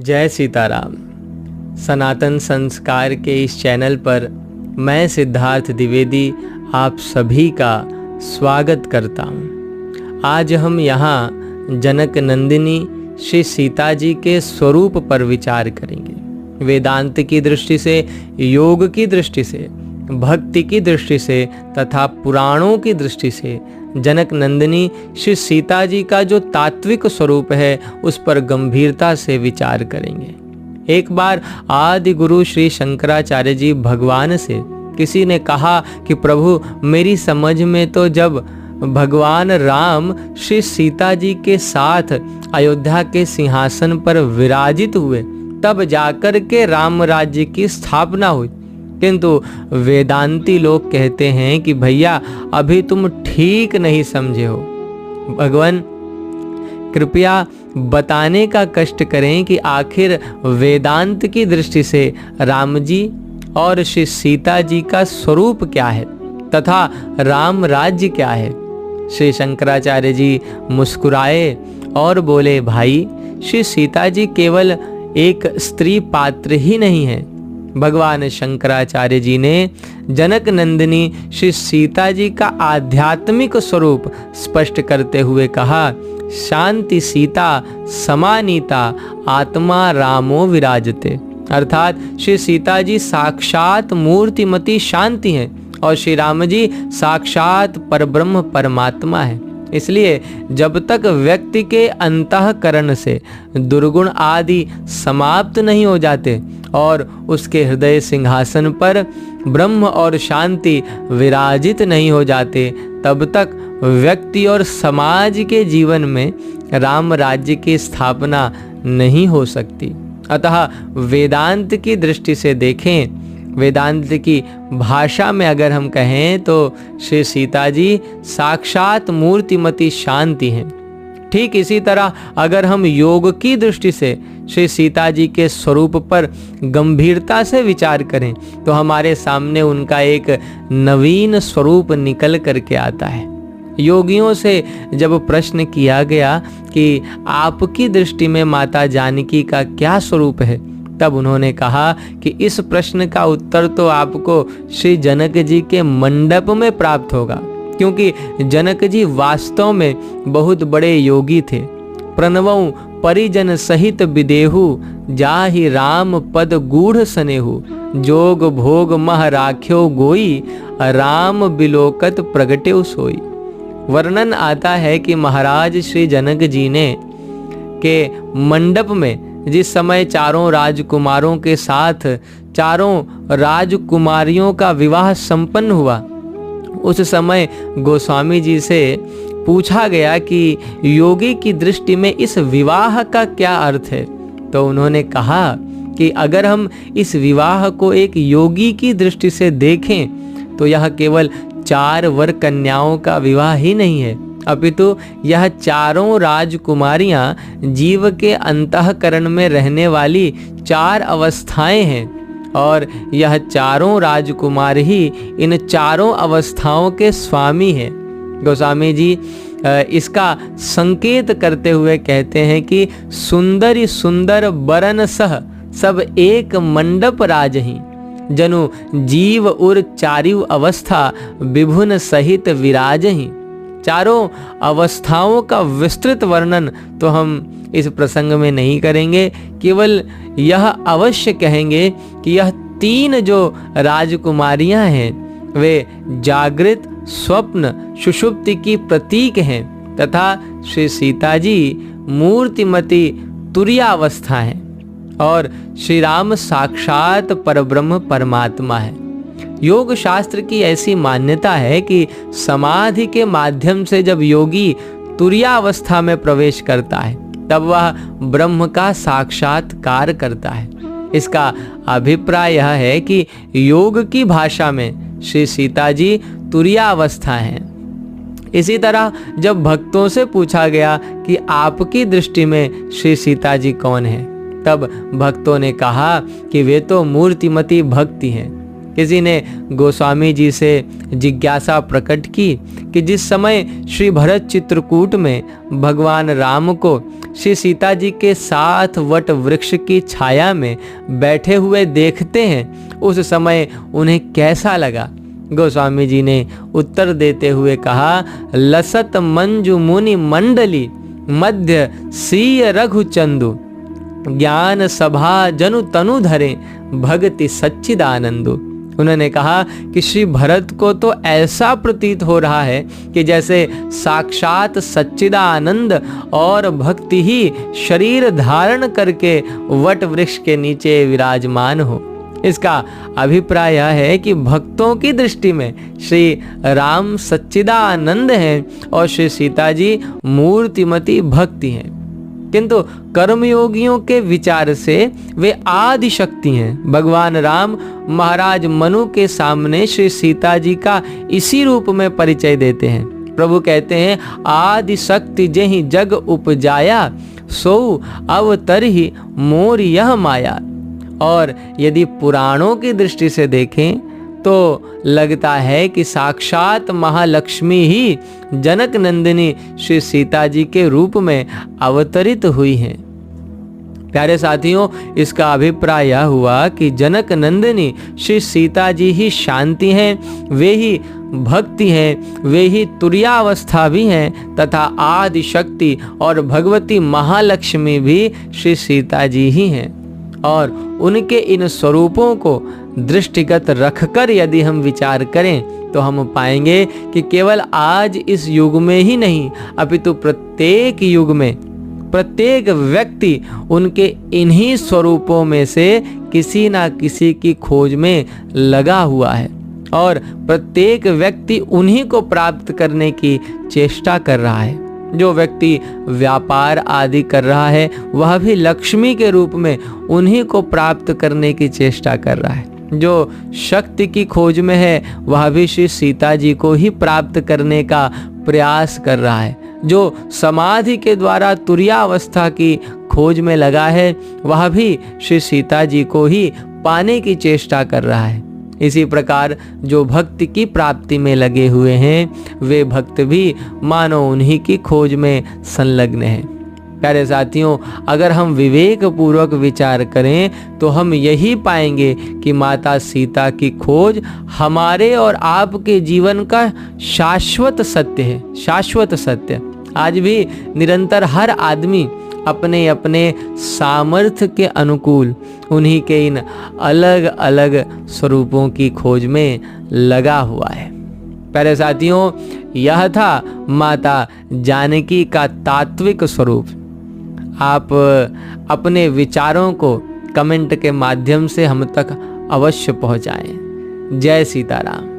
जय सीताराम। सनातन संस्कार के इस चैनल पर मैं सिद्धार्थ द्विवेदी आप सभी का स्वागत करता हूँ। आज हम यहाँ जनक नंदिनी श्री सीता जी के स्वरूप पर विचार करेंगे। वेदांत की दृष्टि से, योग की दृष्टि से, भक्ति की दृष्टि से तथा पुराणों की दृष्टि से जनक नंदिनी श्री सीता जी का जो तात्विक स्वरूप है उस पर गंभीरता से विचार करेंगे। एक बार आदि गुरु श्री शंकराचार्य जी भगवान से किसी ने कहा कि प्रभु, मेरी समझ में तो जब भगवान राम श्री सीता जी के साथ अयोध्या के सिंहासन पर विराजित हुए तब जाकर के राम राज्य की स्थापना हुई, किंतु वेदांती लोग कहते हैं कि भैया अभी तुम ठीक नहीं समझे हो। भगवान कृपया बताने का कष्ट करें कि आखिर वेदांत की दृष्टि से राम जी और श्री सीता जी का स्वरूप क्या है तथा राम राज्य क्या है। श्री शंकराचार्य जी मुस्कुराए और बोले, भाई श्री सीता जी केवल एक स्त्री पात्र ही नहीं है। भगवान शंकराचार्य जी ने जनक नंदिनी श्री सीता जी का आध्यात्मिक स्वरूप स्पष्ट करते हुए कहा, शांति सीता समानीता आत्मा रामो विराजते। अर्थात श्री सीता जी साक्षात मूर्तिमती शांति हैं और श्री राम जी साक्षात परब्रह्म परमात्मा है। इसलिए जब तक व्यक्ति के अंतःकरण से दुर्गुण आदि समाप्त नहीं हो जाते और उसके हृदय सिंहासन पर ब्रह्म और शांति विराजित नहीं हो जाते, तब तक व्यक्ति और समाज के जीवन में राम राज्य की स्थापना नहीं हो सकती। अतः वेदांत की दृष्टि से देखें, वेदांत की भाषा में अगर हम कहें तो श्री सीता जी साक्षात मूर्तिमती शांति हैं। ठीक इसी तरह अगर हम योग की दृष्टि से श्री सीता जी के स्वरूप पर गंभीरता से विचार करें तो हमारे सामने उनका एक नवीन स्वरूप निकल करके आता है। योगियों से जब प्रश्न किया गया कि आपकी दृष्टि में माता जानकी का क्या स्वरूप है, तब उन्होंने कहा कि इस प्रश्न का उत्तर तो आपको श्री जनक जी के मंडप में प्राप्त होगा, क्योंकि जनक जी वास्तव में बहुत बड़े योगी थे। प्रणवऊ परिजन सहित विदेहु जाहि राम पद गूढ़ सनेहु जोग भोग मह राख्यो गोई राम बिलोकत प्रगट्यो सोई। वर्णन आता है कि महाराज श्री जनक जी ने के मंडप में जिस समय चारों राजकुमारों के साथ चारों राजकुमारियों का विवाह संपन्न हुआ, उस समय गोस्वामी जी से पूछा गया कि योगी की दृष्टि में इस विवाह का क्या अर्थ है। तो उन्होंने कहा कि अगर हम इस विवाह को एक योगी की दृष्टि से देखें तो यह केवल 4 वर कन्याओं का विवाह ही नहीं है, अपितु यह चारों राजकुमारियां जीव के अंतःकरण में रहने वाली 4 अवस्थाएं हैं और यह चारों राजकुमार ही इन चारों अवस्थाओं के स्वामी हैं। गोस्वामी जी इसका संकेत करते हुए कहते हैं कि सुंदरी सुंदर बरन सह सब एक मंडप राजहि जनु जीव उर चारिव अवस्था विभुन सहित विराजहि। चारों अवस्थाओं का विस्तृत वर्णन तो हम इस प्रसंग में नहीं करेंगे, केवल यह अवश्य कहेंगे कि यह 3 जो राजकुमारियां हैं वे जागृत, स्वप्न, सुषुप्ति की प्रतीक हैं तथा श्री सीता जी मूर्तिमती तुरीयावस्था हैं और श्री राम साक्षात परब्रह्म परमात्मा है। योग शास्त्र की ऐसी मान्यता है कि समाधि के माध्यम से जब योगी तुरीयावस्था में प्रवेश करता है तब वह ब्रह्म का साक्षात्कार करता है। इसका अभिप्राय यह है कि योग की भाषा में श्री सीता जी तुरीयावस्था हैं। इसी तरह जब भक्तों से पूछा गया कि आपकी दृष्टि में श्री सीता जी कौन है, तब भक्तों ने कहा कि वे तो मूर्तिमती भक्ति हैं। किसी ने गोस्वामी जी से जिज्ञासा प्रकट की कि जिस समय श्री भरत चित्रकूट में भगवान राम को श्री सीता जी के साथ वट वृक्ष की छाया में बैठे हुए देखते हैं, उस समय उन्हें कैसा लगा? गोस्वामी जी ने उत्तर देते हुए कहा, लसत मंजु मुनि मंडली मध्य सीय रघु चंदु, ज्ञान सभा जनु तनु धरे भक्ति सच्चिदानंदु। उन्होंने कहा कि श्री भरत को तो ऐसा प्रतीत हो रहा है कि जैसे साक्षात सच्चिदानंद और भक्ति ही शरीर धारण करके वट वृक्ष के नीचे विराजमान हो। इसका अभिप्राय यह है कि भक्तों की दृष्टि में श्री राम सच्चिदानंद हैं और श्री सीता जी मूर्तिमती भक्ति हैं, किंतु कर्मयोगियों के विचार से वे आदि शक्ति हैं। भगवान राम महाराज मनु के सामने श्री सीता जी का इसी रूप में परिचय देते हैं। प्रभु कहते हैं, आदि शक्ति जेहि जग उपजाया, सो अवतर ही मोर यह माया। और यदि पुराणों की दृष्टि से देखें तो लगता है कि साक्षात महालक्ष्मी ही जनक नंदिनी श्री सीता जी के रूप में अवतरित हुई हैं। प्यारे साथियों, इसका अभिप्राय यह हुआ कि जनक नंदिनी श्री सीता जी ही शांति हैं, वे ही भक्ति हैं, वे ही तुर्यावस्था भी हैं तथा आदि शक्ति और भगवती महालक्ष्मी भी श्री सीता जी ही हैं। और उनके इन स्वरूपों को दृष्टिगत रखकर यदि हम विचार करें तो हम पाएंगे कि केवल आज इस युग में ही नहीं अपितु प्रत्येक युग में प्रत्येक व्यक्ति उनके इन्हीं स्वरूपों में से किसी ना किसी की खोज में लगा हुआ है और प्रत्येक व्यक्ति उन्हीं को प्राप्त करने की चेष्टा कर रहा है। जो व्यक्ति व्यापार आदि कर रहा है वह भी लक्ष्मी के रूप में उन्हीं को प्राप्त करने की चेष्टा कर रहा है। जो शक्ति की खोज में है वह भी श्री सीता जी को ही प्राप्त करने का प्रयास कर रहा है। जो समाधि के द्वारा तुर्यावस्था की खोज में लगा है वह भी श्री सीता जी को ही पाने की चेष्टा कर रहा है। इसी प्रकार जो भक्ति की प्राप्ति में लगे हुए हैं वे भक्त भी मानो उन्हीं की खोज में संलग्न हैं। प्यारे साथियों, अगर हम विवेक पूर्वक विचार करें तो हम यही पाएंगे कि माता सीता की खोज हमारे और आपके जीवन का शाश्वत सत्य है। शाश्वत सत्य आज भी निरंतर हर आदमी अपने अपने सामर्थ्य के अनुकूल उन्हीं के इन अलग अलग स्वरूपों की खोज में लगा हुआ है। प्यारे साथियों, यह था माता जानकी का तात्विक स्वरूप। आप अपने विचारों को कमेंट के माध्यम से हम तक अवश्य पहुंचाएं। जय सीताराम।